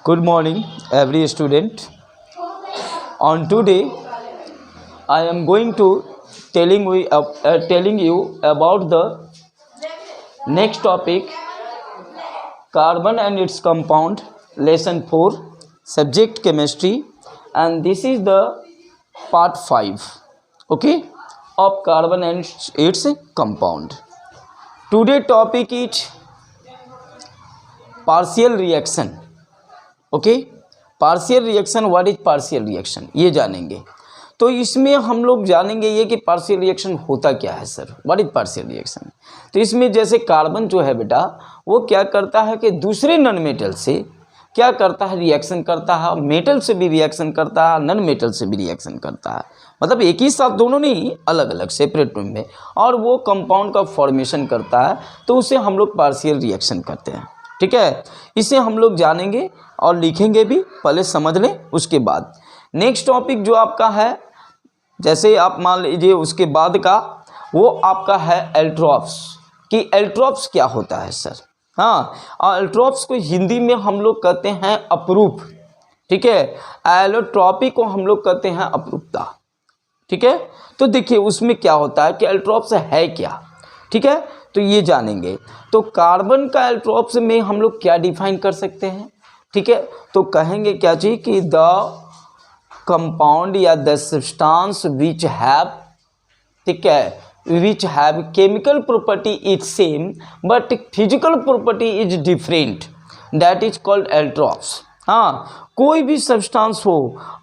Good morning, every student. On today, I am going to telling you about the next topic, carbon and its compound, lesson 4, subject chemistry, and this is the part 5, okay, of carbon and its compound. Today topic is partial reaction. Okay, partial reaction, what is partial reaction, ये जानेंगे। तो इसमें हम लोग जानेंगे ये कि partial reaction होता क्या है sir, what is partial reaction. तो इसमें जैसे कार्बन जो है बेटा, वो क्या करता है कि दूसरे नॉन मेटल से क्या करता है, रिएक्शन करता है। मेटल से भी रिएक्शन करता है, नॉन मेटल से भी रिएक्शन करता है, मतलब एक ही साथ दोनों नहीं, अलग अलग सेपरेट में, और वो कंपाउंड का फॉर्मेशन करता है। तो उसे हम लोग पार्शियल रिएक्शन करते हैं, ठीक है। इसे हम लोग जानेंगे और लिखेंगे भी, पहले समझ लें उसके बाद। नेक्स्ट टॉपिक जो आपका है, जैसे आप मान लीजिए उसके बाद का, वो आपका है एल्ट्रॉप्स, कि एल्ट्रॉप्स क्या होता है सर। हाँ, और एल्ट्रॉप्स को हिंदी में हम लोग कहते हैं अपरूप, ठीक है। एलोट्रॉपी को हम लोग कहते हैं अपरूपता, ठीक है। तो देखिए उसमें क्या होता है कि एल्ट्रॉप्स है क्या, ठीक है, तो ये जानेंगे। तो कार्बन का एल्ट्रॉप्स में हम लोग क्या डिफाइन कर सकते हैं, ठीक है। तो कहेंगे क्या चीज कि द कंपाउंड या द सब्सटेंस विच हैव, ठीक है, which have chemical property is same but physical property is different, that is called allotropes. हाँ, कोई भी सब्सटेंस हो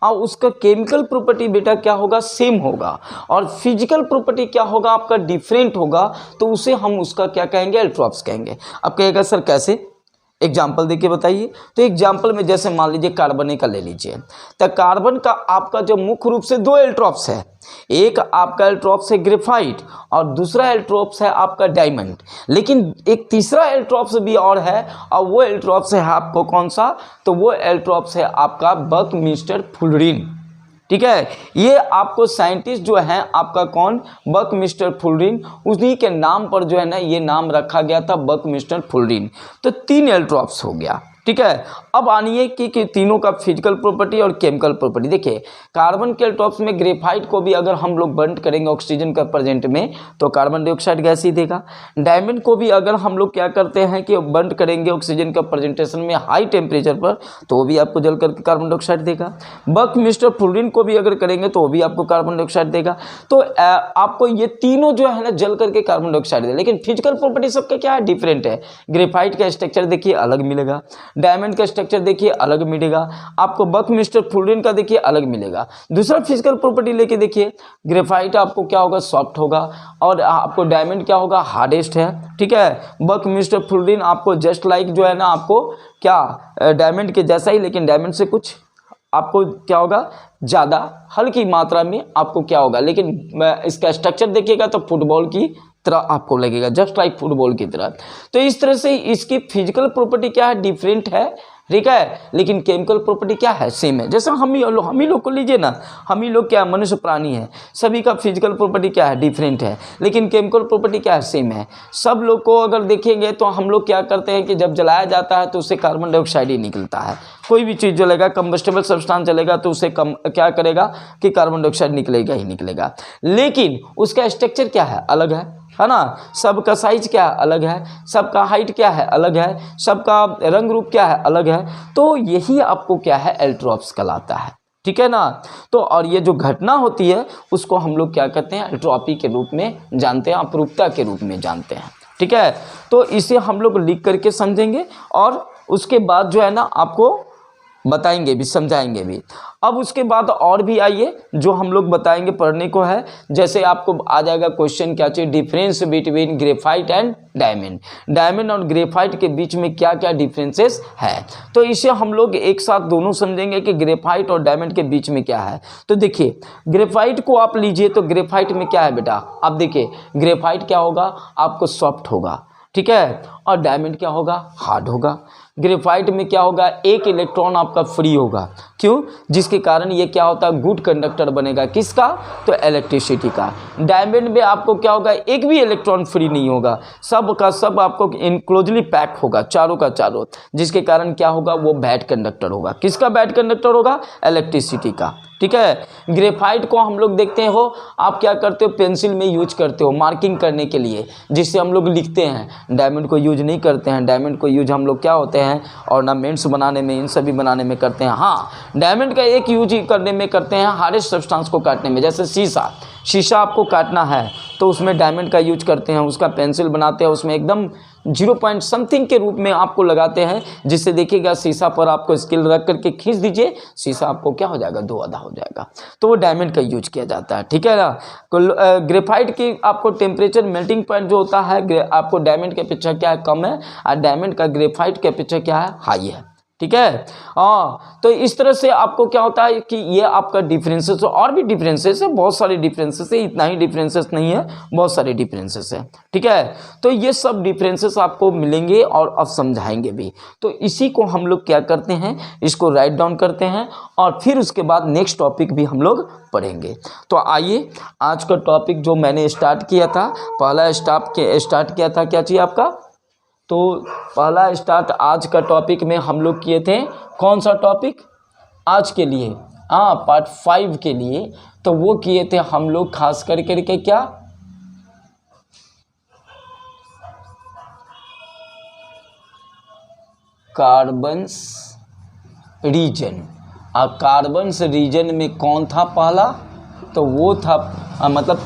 और उसका केमिकल प्रॉपर्टी बेटा क्या होगा, सेम होगा, और फिजिकल प्रॉपर्टी क्या होगा आपका, डिफरेंट होगा, तो उसे हम उसका क्या कहेंगे, एल्ट्रॉप्स कहेंगे। अब कहेगा सर कैसे, एग्जाम्पल देखिए बताइए। तो एग्जाम्पल में जैसे मान लीजिए कार्बन का ले लीजिए, तो कार्बन का आपका जो मुख्य रूप से दो एल्ट्रॉप्स है, एक आपका एल्ट्रॉप्स है ग्रेफाइट और दूसरा एल्ट्रॉप्स है आपका डायमंड। लेकिन एक तीसरा एल्ट्रॉप्स भी और है, और वो एल्ट्रॉप्स है आपको कौन सा, तो वो एल्ट्रॉप्स है आपका बकमिस्टर फुलरिन, ठीक है। ये आपको साइंटिस्ट जो हैं आपका कौन, बकमिस्टर फुलरिन, उन्हीं के नाम पर जो है ना ये नाम रखा गया था, बकमिस्टर फुलरिन। तो 3 एल्ट्रॉप्स हो गया, ठीक है। अब आनिए कि तीनों का फिजिकल प्रॉपर्टी और केमिकल प्रॉपर्टी। देखिए कार्बन के एल्ट्रॉप्स में ग्रेफाइट को भी अगर हम लोग बर्न करेंगे ऑक्सीजन का प्रेजेंट में तो कार्बन डाइऑक्साइड गैस ही देगा। डायमंड को भी अगर हम लोग क्या करते हैं कि बर्न करेंगे ऑक्सीजन का प्रेजेंटेशन में हाई टेम्परेचर पर, तो वो भी आपको जल करके कार्बन डाइऑक्साइड देगा। बकमिस्टर फुलरिन को भी अगर करेंगे तो वो भी आपको कार्बन डाइऑक्साइड देगा। तो आपको ये तीनों जो है ना जल करके कार्बन डाइऑक्साइड देगा। लेकिन फिजिकल प्रॉपर्टी सबका क्या है, डिफरेंट है। ग्रेफाइट का स्ट्रक्चर देखिए अलग मिलेगा, डायमंड का स्ट्रक्चर देखिए अलग मिलेगा, आपको बकमिस्टर फुलरिन का देखिए अलग मिलेगा। दूसरा फिजिकल प्रॉपर्टी लेके देखिए, ग्रेफाइट आपको क्या होगा, सॉफ्ट होगा, और आपको डायमंड क्या होगा, हार्डेस्ट है, ठीक है। बकमिस्टर फुलरिन आपको जस्ट लाइक जो है ना आपको क्या, डायमंड के जैसा ही, लेकिन डायमंड से कुछ आपको क्या होगा, ज़्यादा हल्की मात्रा में आपको क्या होगा। लेकिन इसका स्ट्रक्चर देखिएगा तो फुटबॉल की तरह आपको लगेगा, जस्ट लाइक फुटबॉल की तरह। तो इस तरह से इसकी फिजिकल प्रॉपर्टी क्या है, डिफरेंट है, ठीक है। लेकिन केमिकल प्रॉपर्टी क्या है, सेम है। जैसे हम ही लोग को लीजिए ना, हम ही लोग क्या, मनुष्य प्राणी है, सभी का फिजिकल प्रॉपर्टी क्या है, डिफरेंट है, लेकिन केमिकल प्रॉपर्टी क्या है, सेम है। सब लोग को अगर देखेंगे तो हम लोग क्या करते हैं कि जब जलाया जाता है तो उससे कार्बन डाइऑक्साइड ही निकलता है। कोई भी चीज़ जलेगा, कंबस्टेबल सब्सटेंस जलेगा तो उससे क्या करेगा कि कार्बन डाइऑक्साइड निकलेगा ही निकलेगा। लेकिन उसका स्ट्रक्चर क्या है, अलग है ना। सबका साइज क्या है, अलग है। सबका हाइट क्या है, अलग है। सबका रंग रूप क्या है, अलग है। तो यही आपको क्या है, एल्ट्रॉप्स कहलाता है, ठीक है ना। तो और ये जो घटना होती है उसको हम लोग क्या कहते हैं, एल्ट्रॉपी के रूप में जानते हैं, अपरूपता के रूप में जानते हैं, ठीक है। तो इसे हम लोग लिख करके समझेंगे और उसके बाद जो है ना आपको बताएंगे भी, समझाएंगे भी। अब उसके बाद और भी आइए जो हम लोग बताएंगे पढ़ने को है। जैसे आपको आ जाएगा क्वेश्चन क्या चाहिए, difference between graphite and diamond, diamond और ग्रेफाइट के बीच में क्या क्या डिफरेंसेस है। तो इसे हम लोग एक साथ दोनों समझेंगे कि ग्रेफाइट और डायमंड के बीच में क्या है। तो देखिए ग्रेफाइट को आप लीजिए तो ग्रेफाइट में क्या है बेटा, आप देखिए ग्रेफाइट क्या होगा, आपको सॉफ्ट होगा, ठीक है, और डायमंड क्या होगा, हार्ड होगा। ग्रेफाइट में क्या होगा, एक इलेक्ट्रॉन आपका फ्री होगा। क्यों? जिसके कारण ये क्या होता है, गुड कंडक्टर बनेगा। किसका? तो इलेक्ट्रिसिटी का। डायमंड में आपको क्या होगा, एक भी इलेक्ट्रॉन फ्री नहीं होगा, सब का सब आपको इनक्लोजली पैक होगा, चारों का चारों, जिसके कारण क्या होगा, वो बैड कंडक्टर होगा। किसका बैड कंडक्टर होगा? इलेक्ट्रिसिटी का। ठीक है। ग्रेफाइट को हम लोग देखते हो, आप क्या करते हो, पेंसिल में यूज करते हो मार्किंग करने के लिए, जिससे हम लोग लिखते हैं। डायमंड को यूज नहीं करते हैं। डायमंड को यूज हम लोग क्या होते हैं, ऑर्नामेंट्स बनाने में, इन सभी बनाने में करते हैं। हाँ, डायमंड का एक यूज करने में करते हैं, हार्डेस्ट सब्सटेंस को काटने में। जैसे शीशा आपको काटना है तो उसमें डायमंड का यूज करते हैं, उसका पेंसिल बनाते हैं, उसमें एकदम 0 पॉइंट समथिंग के रूप में आपको लगाते हैं, जिससे देखिएगा शीशा पर आपको स्केल रख करके खींच दीजिए, शीशा आपको क्या हो जाएगा, 2 आधा हो जाएगा। तो वो डायमंड का यूज किया जाता है। ठीक है ना। ग्रेफाइट की आपको टेम्परेचर मेल्टिंग पॉइंट जो होता है, आपको डायमंड के अपेक्षा क्या है, कम है, और डायमंड का ग्रेफाइट के अपेक्षा क्या है, हाई है। ठीक है। हाँ, तो इस तरह से आपको क्या होता है कि ये आपका डिफरेंसेस, और भी डिफरेंसेस है, बहुत सारे डिफरेंसेस है, इतना ही डिफरेंसेस नहीं है, बहुत सारे डिफरेंसेस है। ठीक है। तो ये सब डिफरेंसेस आपको मिलेंगे और अब समझाएंगे भी। तो इसी को हम लोग क्या करते हैं, इसको राइट डाउन करते हैं, और फिर उसके बाद नेक्स्ट टॉपिक भी हम लोग पढ़ेंगे। तो आइए, आज का टॉपिक जो मैंने स्टार्ट किया था, पहला स्टार्ट किया था, क्या चाहिए आपका, तो पहला स्टार्ट आज का टॉपिक में हम लोग किए थे, कौन सा टॉपिक आज के लिए, पार्ट 5 के लिए, तो वो किए थे हम लोग खास करके क्या, कार्बन्स रीजन। कार्बन्स रीजन में कौन था पहला, तो वो था मतलब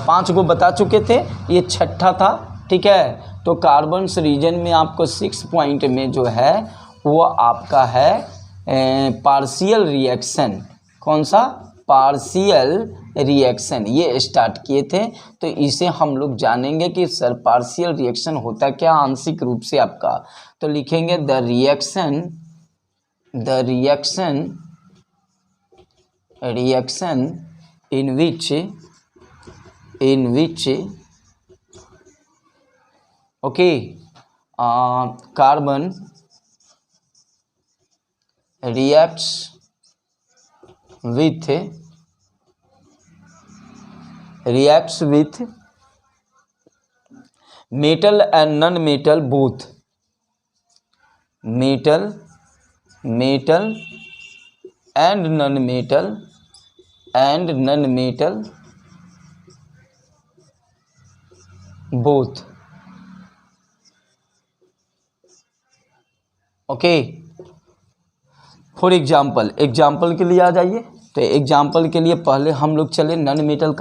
5 को बता चुके थे, ये छठा था। ठीक है। तो कार्बन्स रीजन में आपको 6 पॉइंट में जो है वो आपका है पार्शियल रिएक्शन। कौन सा? पार्शियल रिएक्शन, ये स्टार्ट किए थे। तो इसे हम लोग जानेंगे कि सर पार्शियल रिएक्शन होता क्या, आंशिक रूप से आपका, तो लिखेंगे the reaction in which okay carbon reacts with metal and non-metal both, metal and non-metal both। Okay. For example के लिए आ जाइए। तो एग्जाम्पल के लिए पहले हम लोग चले नॉन मेटल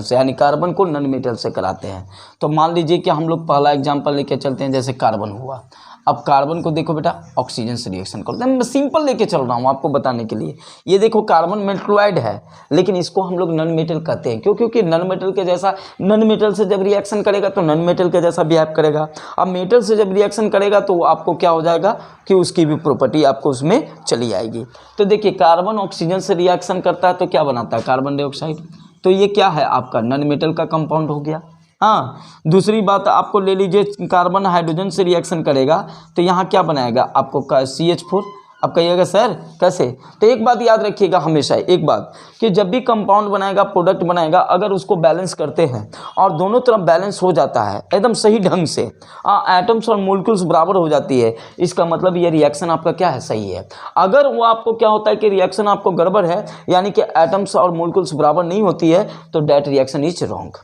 से, यानी कार्बन को नॉन मेटल से कराते हैं। तो मान लीजिए कि हम लोग पहला एग्जाम्पल लेके चलते हैं, जैसे कार्बन हुआ। अब कार्बन को देखो बेटा, ऑक्सीजन से रिएक्शन करते हैं। मैं सिंपल लेके चल रहा हूँ आपको बताने के लिए। ये देखो कार्बन मेटलॉइड है, लेकिन इसको हम लोग नॉन मेटल कहते हैं। क्यों? क्योंकि नॉन मेटल के जैसा, नॉन मेटल से जब रिएक्शन करेगा तो नॉन मेटल के जैसा बिहेव करेगा। अब मेटल से जब रिएक्शन करेगा तो आपको क्या हो जाएगा कि उसकी भी प्रॉपर्टी आपको उसमें चली आएगी। तो देखिए, कार्बन ऑक्सीजन से रिएक्शन करता है तो क्या बनाता है, कार्बन डाइऑक्साइड। तो ये क्या है आपका, नॉन मेटल का कंपाउंड हो गया। हाँ, दूसरी बात आपको ले लीजिए, कार्बन हाइड्रोजन से रिएक्शन करेगा तो यहाँ क्या बनाएगा आपको, CH4। अब कहिएगा सर कैसे, तो एक बात याद रखिएगा हमेशा, एक बात कि जब भी कंपाउंड बनाएगा, प्रोडक्ट बनाएगा, अगर उसको बैलेंस करते हैं और दोनों तरफ बैलेंस हो जाता है एकदम सही ढंग से, एटम्स और मोलिक्यूल्स बराबर हो जाती है, इसका मतलब ये रिएक्शन आपका क्या है, सही है। अगर वो आपको क्या होता है कि रिएक्शन आपको गड़बड़ है, यानी कि एटम्स और मोलिक्यूल्स बराबर नहीं होती है, तो that reaction is wrong.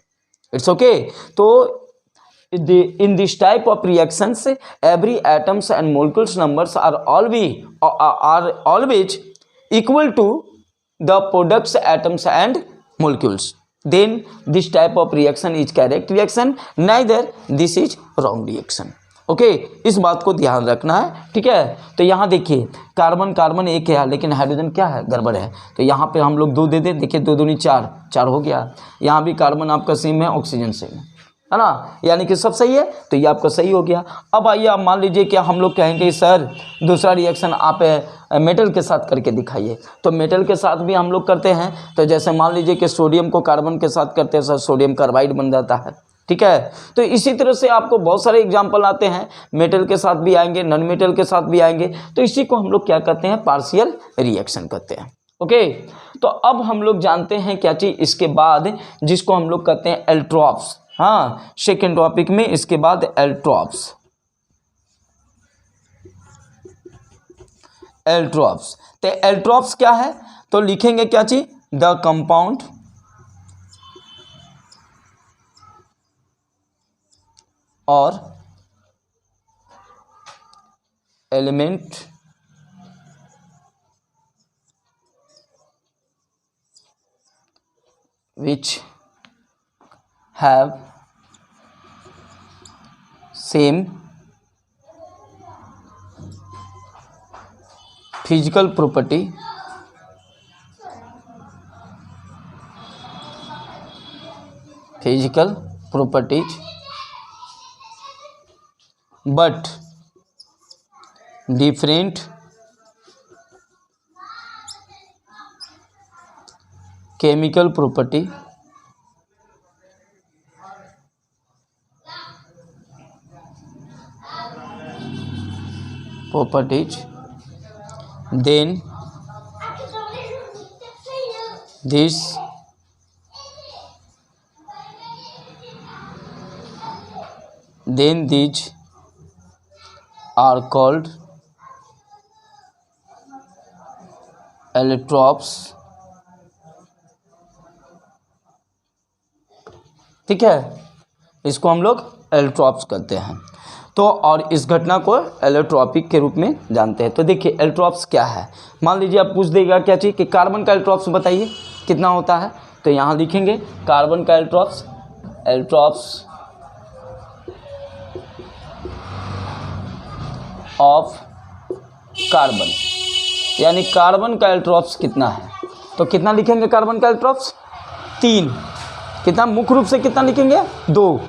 It's okay. तो in this type of reactions, every atoms and molecules numbers are always equal to the products atoms and molecules. Then this type of reaction is correct reaction, neither this is wrong reaction. Okay, इस बात को ध्यान रखना है। ठीक है। तो यहाँ देखिए, कार्बन एक है, लेकिन हाइड्रोजन क्या है, गड़बड़ है। तो यहाँ पे हम लोग 2 दे दें, देखिए 2 दूनी 4 हो गया। यहाँ भी कार्बन आपका सेम है, ऑक्सीजन सेम है ना, यानी कि सब सही है। तो ये आपका सही हो गया। अब आइए, आप मान लीजिए कि हम लोग कहेंगे सर दूसरा रिएक्शन आप मेटल के साथ करके दिखाइए। तो मेटल के साथ भी हम लोग करते हैं। तो जैसे मान लीजिए कि सोडियम को कार्बन के साथ करते हैं, सर सोडियम कार्बाइड बन जाता है। ठीक ठीक है। तो इसी तरह से आपको बहुत सारे एग्जाम्पल आते हैं, मेटल के साथ भी आएंगे, नॉन मेटल के साथ भी आएंगे। तो इसी को हम लोग क्या कहते हैं, पार्शियल रिएक्शन कहते हैं। ओके, तो अब हम लोग जानते हैं क्या चीज़ इसके बाद, जिसको हम लोग कहते हैं एल्ट्रॉप्स। हाँ, सेकेंड टॉपिक में इसके बाद एल्ट्रॉप्स। एल्ट्रॉप्स, तो एल्ट्रॉप्स क्या है, तो लिखेंगे क्या चीज, द कंपाउंड और element which have same physical property properties but different chemical properties then these are called allotropes। ठीक है, इसको हम लोग एलोट्रॉप्स कहते हैं। तो और इस घटना को एलोट्रॉपिक के रूप में जानते हैं। तो देखिए एलोट्रॉप्स क्या है, मान लीजिए आप पूछ देगा क्या चीज़ कि कार्बन का एलोट्रॉप्स बताइए कितना होता है, तो यहाँ लिखेंगे कार्बन का एलोट्रॉप्स, एलोट्रॉप्स ऑफ कार्बन, यानी कार्बन का एलोट्रॉप्स कितना है, तो कितना लिखेंगे कार्बन का एलोट्रॉप्स, 3। कितना, मुख्य रूप से कितना लिखेंगे, 2,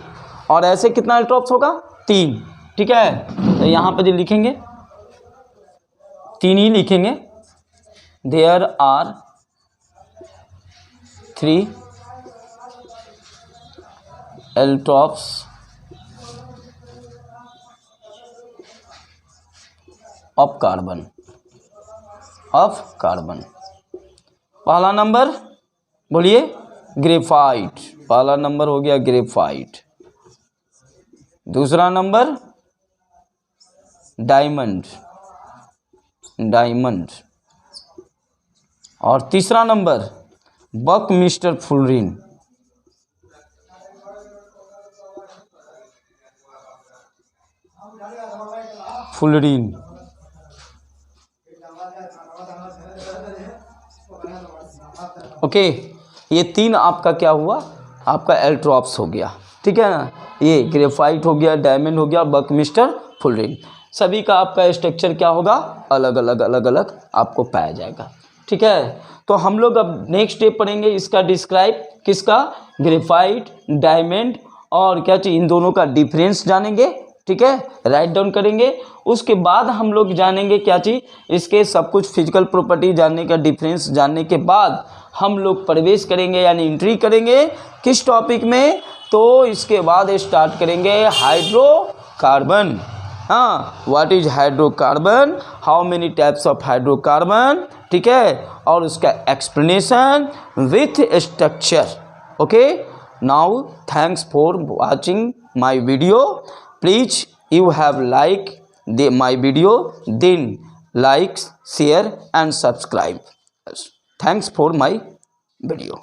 और ऐसे कितना एलोट्रॉप्स होगा, 3। ठीक है, तो यहाँ पर जो लिखेंगे 3 ही लिखेंगे। There are 3 allotropes of carbon, पहला नंबर बोलिए ग्रेफाइट, पहला नंबर हो गया ग्रेफाइट, दूसरा नंबर डायमंड, और तीसरा नंबर बकमिस्टर फुलरिन, ओके। ये 3 आपका क्या हुआ, आपका एलोट्रॉप्स हो गया। ठीक है ना, ये ग्रेफाइट हो गया, डायमंड हो गया, बकमिस्टर फुलरिन, सभी का आपका स्ट्रक्चर क्या होगा, अलग अलग आपको पाया जाएगा। ठीक है, तो हम लोग अब नेक्स्ट स्टेप पढ़ेंगे इसका डिस्क्राइब, किसका, ग्रेफाइट, डायमंड और क्या चीज़, इन दोनों का डिफरेंस जानेंगे। ठीक है, राइट डाउन करेंगे। उसके बाद हम लोग जानेंगे क्या चीज़, इसके सब कुछ फिजिकल प्रॉपर्टी जानने का, डिफरेंस जानने के बाद हम लोग प्रवेश करेंगे यानी एंट्री करेंगे किस टॉपिक में, तो इसके बाद स्टार्ट करेंगे हाइड्रोकार्बन। हाँ, what is hydrocarbon, how many types of hydrocarbon, ठीक है, और उसका explanation with structure. Okay, now thanks for watching my video. Please you have like my video, then like, share and subscribe. Thanks for my video.